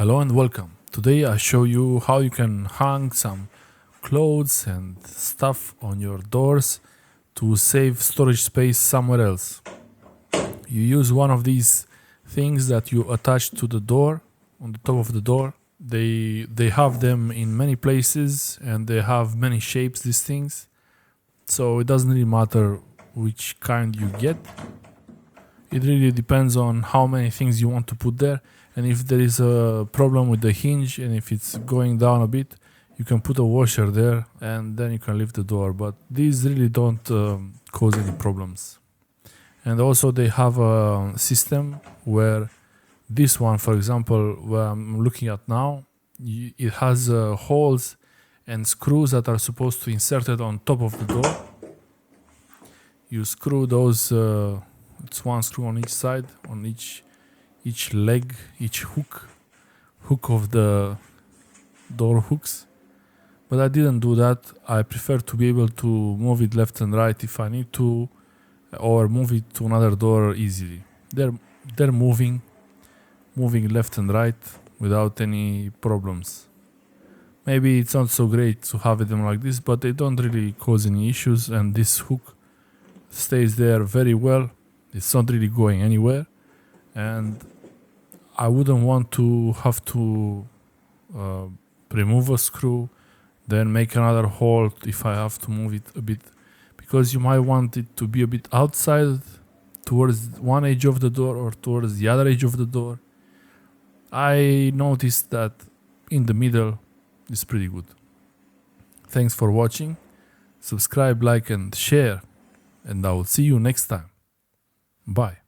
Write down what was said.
Hello and welcome. Today I show you how you can hang some clothes and stuff on your doors to save storage space somewhere else. You use one of these things that you attach to the door, on the top of the door. They have them in many places and they have many shapes, these things. So it doesn't really matter which kind you get. It really depends on how many things you want to put there, and if there is a problem with the hinge and if it's going down a bit, you can put a washer there and then you can lift the door, but these really don't cause any problems. And also they have a system where this one, for example, where I'm looking at now, it has holes and screws that are supposed to insert it on top of the door. You screw those, it's one screw on each side, on each leg, each hook of the door hooks. But I didn't do that. I prefer to be able to move it left and right if I need to, or move it to another door easily. They're moving left and right without any problems. Maybe it's not so great to have them like this, but they don't really cause any issues, and this hook stays there very well. It's not really going anywhere, and I wouldn't want to have to remove a screw, then make another hole if I have to move it a bit, because you might want it to be a bit outside towards one edge of the door or towards the other edge of the door. I noticed that in the middle is pretty good. Thanks for watching. Subscribe, like and share, and I will see you next time. Bye.